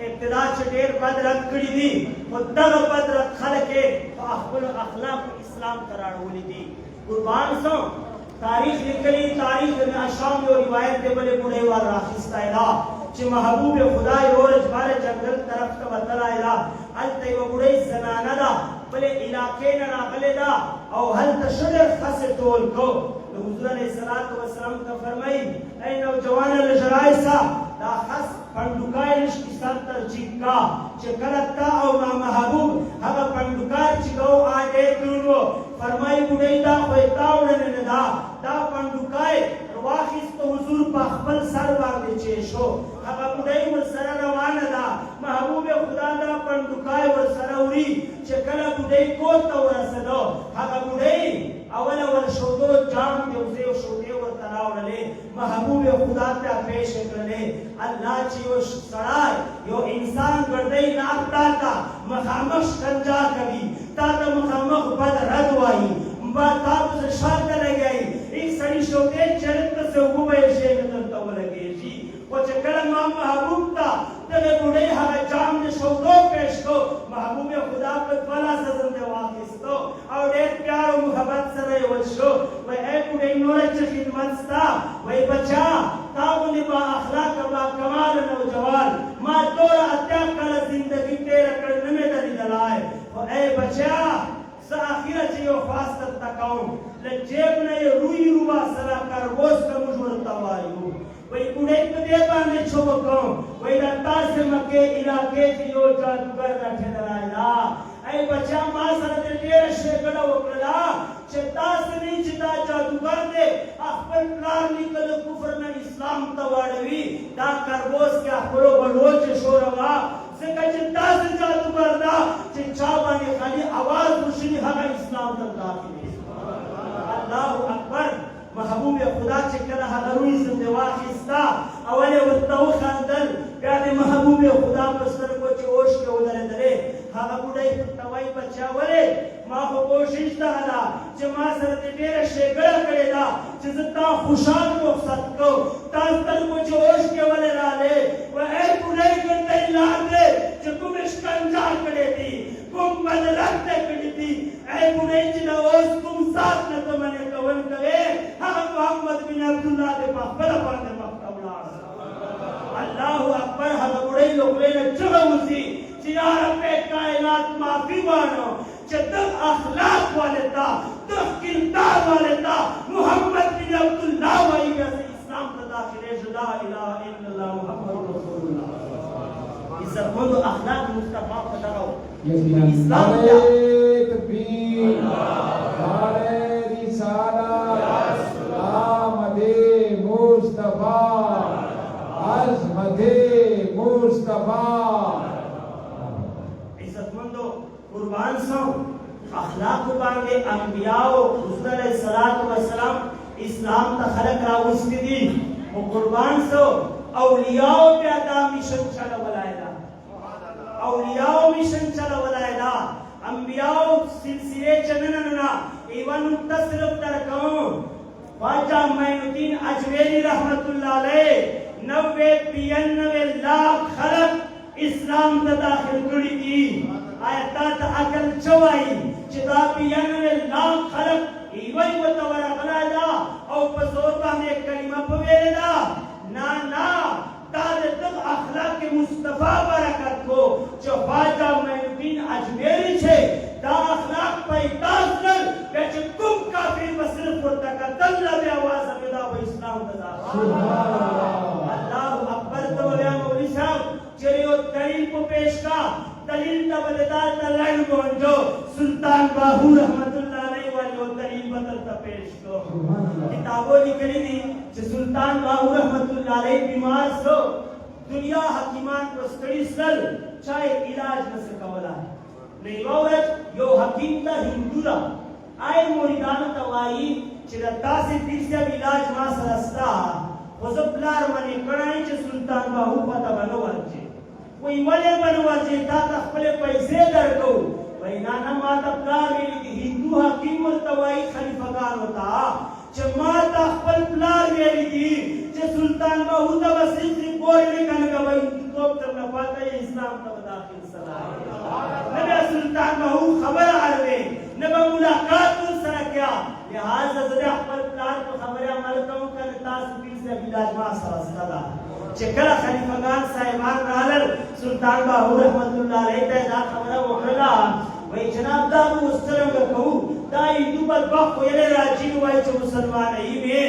ابتدا چې ډېر بد رد کړي دي خو دغه بد رد خلک یې په خپلو اخلاقو اسلام ته راړولي دي. قربان سو تاریخ لیکلی تاریخ ابن اشام یو روایت دی بلې بوډۍ وال راخیستی ده چې محبوب خدا یو ورځ باره جنګل طرف ته وتلی ده. هلته یوه بوډۍ زنانه ده بلې علاقې نه راغلې ده او هلته ښه ډېر خسې ټول کو. نو حضور علیه الصلاة وسلام ته فرمایي ای نوجوانه لږ رایسه دا خس پنډوکای نشتی سر تر جیب کا چې کله تا او ما محبوب هغه پنډوکای چې کو آ ډېر دروند و. فرمایي بوډۍ دا خو یې تا وړلې نه ده دا پنډوکای واخیست حضور په خپل سر باندې چیښو. هغه بوډۍ ورسره روانه ده محبوب خدا دا پنډوکای ورسره وړي چې کله بوډۍ کور ته ورسېدو هغه بوډۍ اوله ورشودو جام یو ځای شودې ورته راوړلې محبوب خدا ته پیښې کړلې. الله چې یو سړی یو انسان ګردۍ ناک تا ته مخامخ شکنجا کوي تا ته مخامخ بد رد وایي تا پسې شاته لګیایي ایک سړي شودې چرته سے ووایي شی نه درته ولګېږي. خو چې کله ما محبوب ته دغې بوډۍ هغه جام د شودو پیش کو محبوب خدا په دوه لاسه ځنې واخیستو او ډېر پیار او محبت سره یې وچشو. وایي ای بوډۍ نوره چې خدمت ستا وایي بچا تا غوندې با اخلاقه با کماله نوجوان ما دوره اتیا کاله زندګي تېره کړې نه مې ده لیدلی. خو ای بچا زه اخیره چې یو خواست درته کوم له جیب نه یې روی روباسله کربوس که موږ ورته وایو. وایي بوډۍ په دې باندې چوبه کوم وایي د تاسې مکې علاقې کې یو جادوګر راټېدلی ده. ای بچا ما سره دې ډېره ښېګڼه وکړله چې تاسې نه چې دا جادوګر دی خپل پلار نیکه د کفر نه اسلام ته واړوي دا کربوس کې خپلو بډو چې شوروه ځکه چې داسې جادوګر ده چې چا باندې خالي اواز وشي هغه اسلام ته داخلي. الله اکبر. محبوب خدا چې کله هغه روی زنده واخیسته اول یې ورته وخندل بیا د محبوب خدا په سترګو چې اوښکې ودرېدلې. هغه بوډۍ ورته وایي بچا ولې ما خو کوشش دغه ده چې ما سره دې ډېره ښېګڼه کړې ده چې زه تا خوشحال رخصت کړم تا سترګو چې اوښکې ولې رالې. وایي ای بوډۍ ګردۍ لار دی چې کومې شکنجا کړې دي کوم بدرد ته کړي دي. ای بوډۍ چې د اوس کوم ذات نه ته منې کول کوې هغه محمد بن عبدالله دې په خپله باندې مخ ته ولاړ. الله اکبر. هغه بوډۍ له خولې نه چغه وځي چې یا رب کائنات معافي غواړم چې دغه اخلاق والے تا دغه کردار والے تا محمد بن عبدالله وایي بیا زه اسلام ته داخلېږم. لا اله الا الله محمد رسول الله. عزتمندو اخلاق مصطفی په دغه اسلام ته تکبیر نعرہ رسالت آمد مصطفی عظمت مصطفی. عزتمندو قربان سو اخلاق باندې انبیاء حضور علیه الصلاۃ والسلام اسلام ته خلق راوستي دي او قربان سو اولیاء بیا دا میشن چلولای دا اولیاء میشن چلولای دا انبیاء سلسله چنننا ایوان تصرف در کوم خواجہ معین الدین اجمیری رحمت اللہ علیہ 90-92 لاکھ خلق اسلام ته داخل کړي دي. آیا تا ته عقل چوایي چې دا 92 لاکھ خلق ایوای ورته ورغلی ده او په زور باندې کلمه په ویلې ده؟ نه نه دا د دغه اخلاق مصطفی برکت کو چې خواجہ معین الدین اجمیری چې دا اخلاق پیدا کړل بیا چې کوم کافر به صرف ورته کتل نه بیا وازه به دا به اسلام ته داخل. الله اکبر. ته بیا مولوي صاحب چې یو دلیل په پیش کا دلیل ته بددار ته لاین ګونجو سلطان باهو رحمت الله علیه والی او دلیل بدل ته پیش کو. کتابو لیکلي دي چې سلطان باهو رحمت الله علیه بیمار سو دنیا حکیمان په ستړي سر چای علاج نسه کولای. نو یوه ورځ یو حکیم ته هندو ده آی مریدانو ته وایي چې د داسې پیر صاحب علاج ما سره سته خو زه پلار منې کړی چې سلطان باهو پته به نه ورځې. وایي ولې به نه ورځې تا ته خپلې پیسې درکوو. وایي نه نه ما ته پلار ویلي دي هندو حکیم ورته وایي خلیفګانو ته چې ما ته خپل پلار ویلي دي چې سلطان بهو ته به صدق پورې نه کنه کوي توپ تر نه پاته اسلام ته به داخل سلام نه به سلطان بهو خبر اړوي نه به ملاقات سره کیا لہذا زه خپل پلار په خبره عمل کوم کنه تاسو دې سره بلاج ما سره ستدا چې کله خلیفګان صاحبان راغلل سلطان بهو رحمت الله علیه ته دا خبره وکړه وای جناب دا مسترنګ کوو دا هندو بل وخت ویلې راځي وای چې مسلمان یې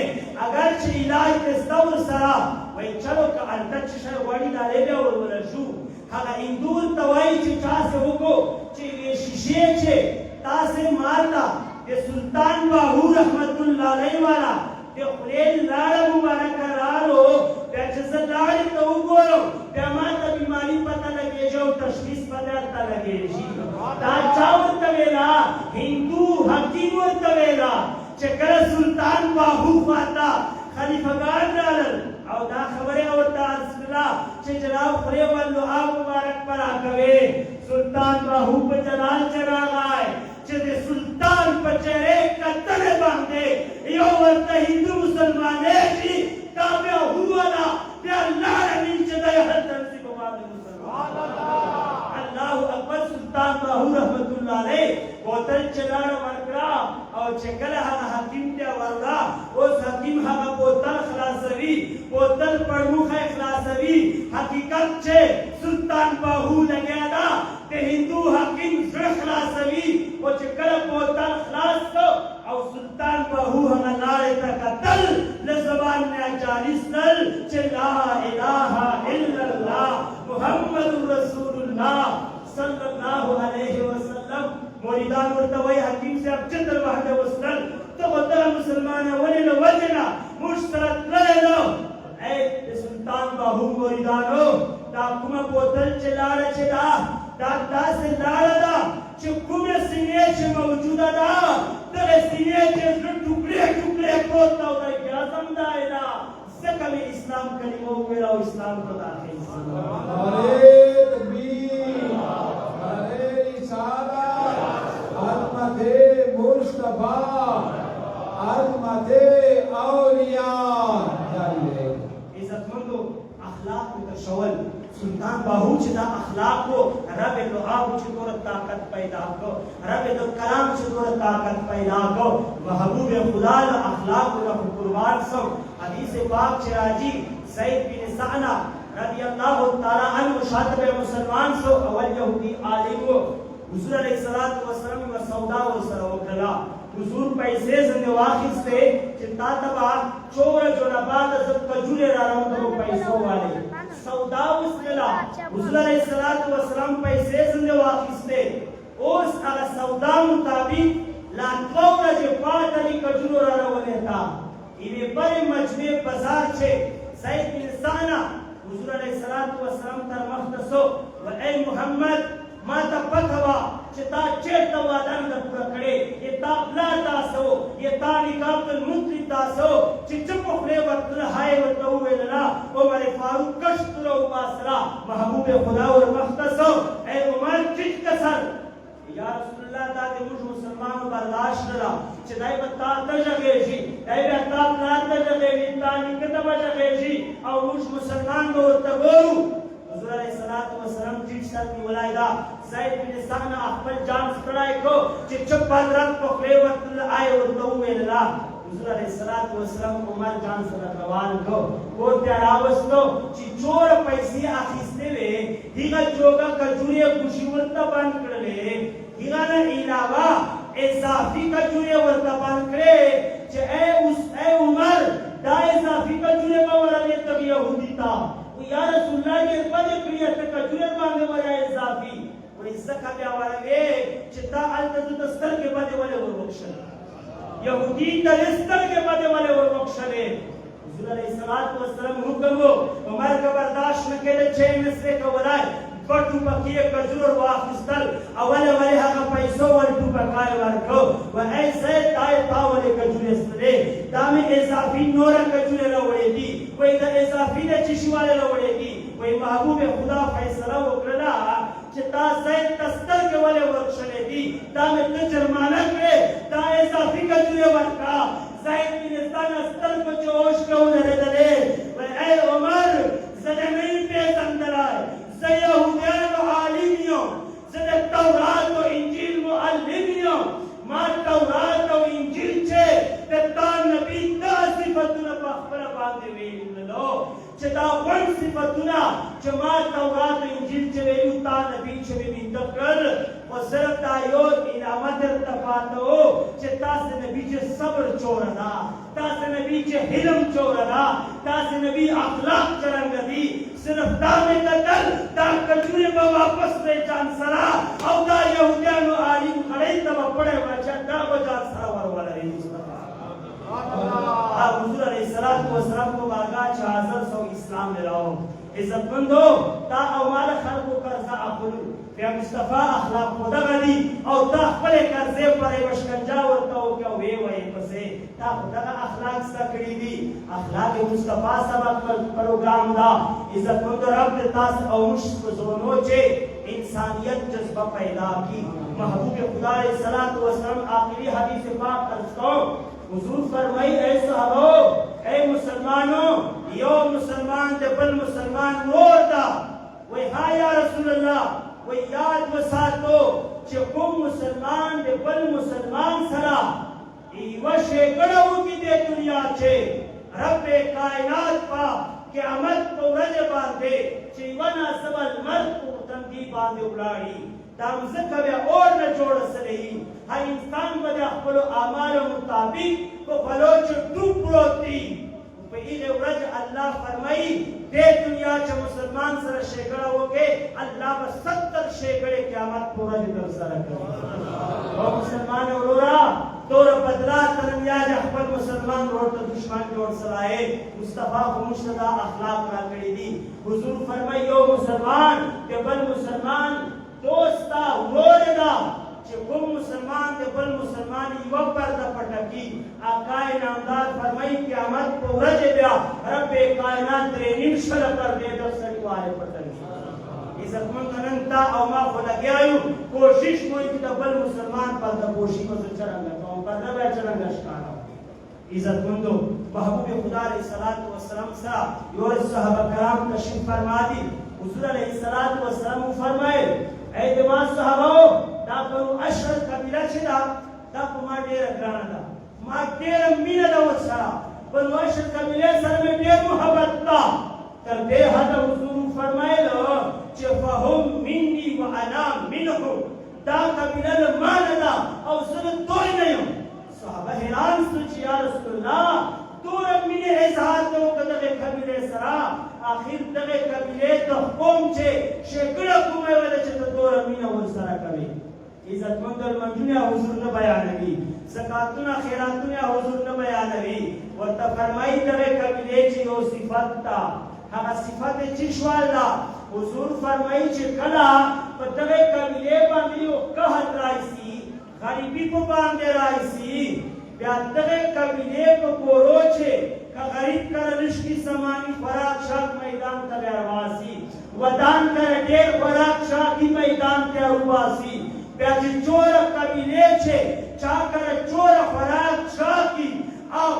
اگر چې علاج تستور سره وای چلو که انت چې وړي دا له ور شو هغه هندو ته وای چې تاسو وکړو چې شیشه چې تاسو مالدا د سلطان بهو رحمت الله علیه والا د خلیل لاړه مبارک رالو بیا چې زه لاړې ته وګورم بیا ما ته بیماري پته لګېږي او تشخیص پته ورته لګېږي دا چا ورته ویلا هندو حکیم ورته ویلا چې کله سلطان بهو خواته خلیفګان رالل او دا خبره ورته عرض کړه چې جناب خدای والله مبارک پر راکوي سلطان بهو په جلال چې راغی چې د سلطان په چهره کتل باندې یو ورته هندو مسلمانې شي دا بیا هولا بیا لاړې چې د هر تنسي په باندې مسلمان الله اکبر سلطان بهو رحمت الله علیه بوتل چلاړ ورکړه او چې کله هغه حکیم ته ورغا اوس حکیم هغه بوتل خلاصوي بوتل پړموخه خلاصوي حقیقت چې سلطان بهو لګیا دا د هندو حکیم زړه خلاصوي او چې کله بوتل خلاص کو او سلطان بهو هغه لاړې ته کتل له زبان نه جاری سل چې لا اله الا الله محمد رسول الله صلی الله علیه وسلم مریدان ورته وای حکیم صاحب چتر وحده وسلل ته وته مسلمان ولې له وجنا مشترک لرلو اے سلطان بهو مریدانو دا کومه بوتل چې لاړه چې دا داسې لاړه ده چې کومه سینې چې موجوده ده دغه سینې چې ټوکړې ټوکړې پروت او دا اعظم ده دا ځکه مې اسلام کلمه وویل او اسلام ته داخل شوم عظمت اولیاء عزتمندو اخلاق متشول سلطان بهو چې دا اخلاق کو رب دعا چې تور طاقت پیدا کو رب د کلام چې تور طاقت پیدا کو محبوب خدا له اخلاق له قربان سو حدیث پاک چې راځي سید بن سعنا رضی الله تعالی عنہ شاطب مسلمان سو اول یهودی عالم حضور علیہ الصلوۃ والسلام و سودا و سره وکړه حضور پیسې څنګه واخیسته چې تا تبا چور جوړه د کجوره را روانو پیسو والے سودا وسلا حضور علیہ الصلوۃ والسلام پیسې څنګه واخیسته اوس هغه سودا مطابق لا څوره چې پاتې کجوره را روانه تا یې په مجمع بازار چې سید بن سعنا حضور علیہ الصلوۃ والسلام تر مختصو و اے محمد ما ته پته وا چې تا چیرته وعده نه پوره کړې یا تا پلا تاسو یا تا نکاح المنتری تاسو چې چپ خپل وکړه هاي ورته ویل نه عمر فاروق کشترو باسرا محبوب خدا او مختصو اے عمر چټ کسر یا رسول الله دا د مسلمانانو برداشت نه چې دای په تا ته ځګېږي دای په تا پلا ته ځګېږي تا نکته ځګېږي او مسلمان ورته ګورو حضور علیہ الصلوۃ والسلام چې ساتي ولایدا زید بن سعنا خپل جان سپړای کو چې چپ حضرت په خپل وخت آی ورته ویل لا حضور علیہ الصلوۃ والسلام عمر جان سره روان کو ته راوستو چې چور پیسې اخیستې وې دیغه جوګه کجوري خوشي ورته باندې کړلې دیغه نه علاوه اضافي کجوري ورته باندې کړې چې اے عمر دا اضافي کجوري په ورته ته يهودي تا یا رسول الله یہ پدې کړی ته کجوره باندې وای اضافي وای زکه بیا ورغه چې تا الته د ستر کې باندې ولې وربخښل يهودي د ستر کې باندې ولې وربخښل حضور علیہ الصلوۃ والسلام حکم عمر کا برداشت نه کړي چې مسله کولای پټو پکې کجور واخستل اوله ولې هغه پیسو ورته پکای ورکو و ایسه تای تاولې کجورې سره دا مې اضافي نور کجورې راوړې دي وای دا اضافي د چشواله راوړې دي وای محبوب خدا فیصله وکړه چې تا زید تستر کې ولې ورښلې دي دا مې ته جرمانه کړې دا اضافي کجورې ورکا زید بن ستر کو چوش کو لري و اے عمر زده نہیں پیغمبرای ز یهودیان و عالمیو زده تورات و انجیل معلمیو ما تورات و انجیل چه تا نبی دا صفتونه په خپل باندې ویلو چې دا ون صفتونه چې ما تورات و انجیل چې ویلو تا نبی چې ویند کړ او صرف دا یو انعامت ارتفاعتو چې تاسو نبی چې صبر چورنا تاسو نبی چې حلم چورنا تاسو نبی اخلاق څنګه دي صرف دا مې قتل دا کجوره به واپس نه ځان سره او دا يهودانو عالم خړې ته پړې واچا دا به ځان سره ورولې حضور علیہ الصلوۃ والسلام کو باغا چې حاضر سو اسلام ملاو عزت مندو تا او مال خلقو قرضا اخلو بیا مصطفی اخلاق خدا غدي او تا خپل قرضې پرې وشکنجا ورته او کې وې وې پسې تا خدا اخلاق سکړې دي اخلاق مصطفی سبق پروګرام دا عزت مند رب تاسو او مش زونو چې انسانیت جذبہ پیدا کی محبوب خدا علیہ الصلوۃ والسلام آخری حدیث پاک ارسو حضور فرمائی اے صحابو اے مسلمانوں یو مسلمان دے بل مسلمان نور دا وی ہاں یا رسول اللہ وی یاد وساتو چه کوم مسلمان دے بل مسلمان سرا ایوہ شیگڑاو کی دے دنیا چه رب کائنات پا قیامت کو رج باندے چه ایوہ ناسب المرد کو تنگی باندے اولاری دامزکہ بے اور نہ جوڑ سلئی ہر انسان بدا خپلو اعمال مطابق کو بلوچ ڈوب پروتی پہ ایغ ورج اللہ فرمائی دے دنیا چا مسلمان سر شیگڑا ہوگے اللہ با 70 شیگڑے قیامت پورا جدر سر کریں اور مسلمان اورورا دور بدلا ترمیا جحبل مسلمان روڑتا دشمن جوڑ سلائے مصطفیٰ کو مشتدہ اخلاق را کری دی حضور فرمائی یو مسلمان کہ بل مسلمان دوستا وروردا چې کوم مسلمان دے بل مسلمان یو پردہ پٹکی آقا نامدار فرمائی قیامت کو ورځ بیا رب کائنات درې نیم شل کر دے د سړیواله پټکی عزت مند نن تا او ما خو لګیایو کوشش کوي چې د بل مسلمان پردہ پوشی کو څنګه کوم پردہ به څنګه ښکارا عزت مندو محبوب خدا علیہ الصلوۃ والسلام سا یو صحابہ کرام تشریف فرما دی حضور علیہ الصلوۃ والسلام فرمائے اے جماعت صحابہ دا بنو اشهر قبیله چې دا په ما ډېره ګرانه ده ما ډېره مینه ده ورسره بنو اشهر قبیلې سره مې ډېر محبت ده تر دې حده حضور فرمایلو چې فهم مني وانا منهم دا قبیله له ما نه ده او زه د دوی نه یم صحابه حیران شول چې یا رسول الله دومره مینې اظهار ته وکړه دغې قبیلې سره آخر دغې قبیلې ته قوم چې شګړه کومه ویله چې ته دومره مینه ورسره کوې عزت مند المنجونه حضور نه بیانوي زکاتونه خیراتونه حضور نه بیانوي ورته فرمایي دغه قبیلې چې یو صفت ده هغه صفت چې شواله حضور فرمایي چې کله په دغه قبیلې باندې یو قحط راشي غریبي په باندې راشي بیا دغه قبیلې په کورو چې که غریب کره نشکی سامانی خوراک شاک میدان ته بیاواسی ودان کره ډېر خوراک شاکی میدان ته اواسی بیا چې چور قبیلې چې چا کره چور خوراک شاکی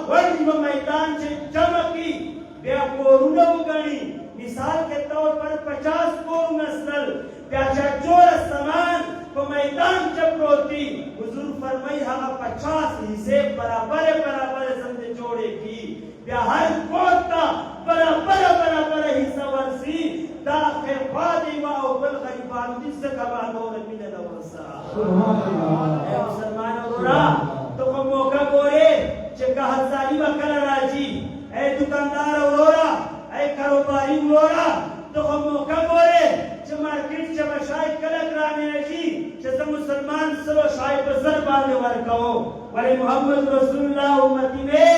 غونډ په میدان چې جمع کی بیا کورونه وګڼي مثال کے طور پر 50 کور نسل بیا چې چور سامان په میدان چې پروتي حضور فرمایي هغه 50 حصے برابر سمجھ جوړې کی بیا هر کور ته برابر حصہ ورسی دا خیفادی و او بل غریبان دي څخه باندې مینه دا ورسره سبحان الله اے مسلمان اورا تو کو موقع ګوره چې که هزاري وکړه راځي اے دکاندار اورا اے کاروباري اورا تو کو موقع ګوره چې مارکیټ چې بشای کله ګرانه راځي چې مسلمان سره شای په زر باندې ورکاو ولی محمد رسول الله امتی نے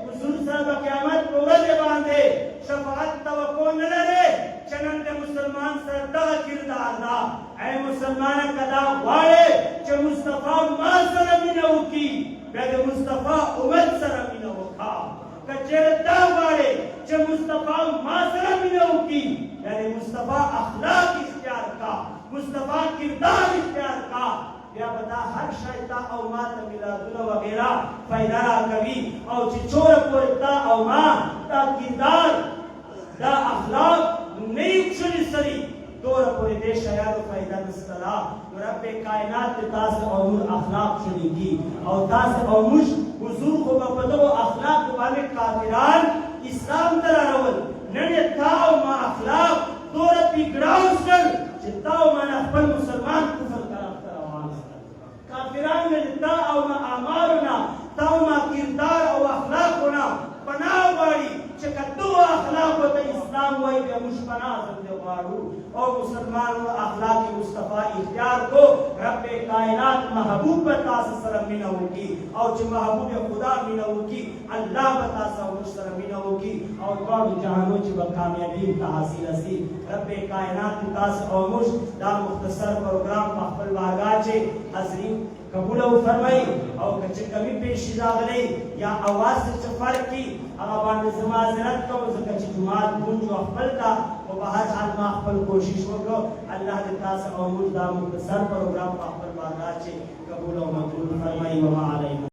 حضور صاحب قیامت کو ورځ باندې شفاعت توقع نه لري چنن د مسلمان سره دغه کردار دا اے مسلمان کدا غواړي چې مصطفی ما سره مینه وکي بیا د مصطفی امت سره مینه وکا کچره دا غواړي چې مصطفی ما سره مینه وکي یعنی مصطفی اخلاق اختیار کا مصطفی کردار اختیار کا بیا به دا هر شی تا او ما ته میلادونه وغیره فایده راکوي او چې څومره پورې تا او ما دا کردار دا اخلاق نه یو کښلي سړي دوره پورې دې شیانو فایده نشته ده. نو رب کائنات دې تاسې او موږ اخلاق ښه کړي او تاسې او موږ حضور خو به په دغو اخلاقو باندې کافران اسلام ته راوړل. نن یې تا او ما اخلاق دوره بګډاون کړل چې تا او ما نه خپل مسلمان کفر طرف ته روان کړل. کافران مې د تا او ما اعمالو نه تا او ما کردار او اخلاقو نه پناه غواړي چې که دغو اخلاقو ته اسلام وایي بیا موږ پناه درته غواړو او مسلمانو اخلاق مصطفی اختیار کو. رب کائنات محبوب به تاسو سره مینه وکړي او چې محبوب خدا مینه وکړي الله به تاسو او موږ سره مینه وکړي او دواړو جهانو چې به کامیابي ته حاصله سي. رب کائنات تاسو او موږ دا مختصر پروګرام په خپل بارګاه چې حاضرین قبول او فرمایي او که چې کمی پیشي راغلی یا اواز څه فرق کی هغه باندې زه معذرت کوم ځکه چې جومات مونږ خپل ده او په هر حال ما خپل کوشش وکړو. الله دې تاسو او موږ دا مختصر پروګرام په خپل بارګاه چې قبول او مقبول فرمایي. وما علینا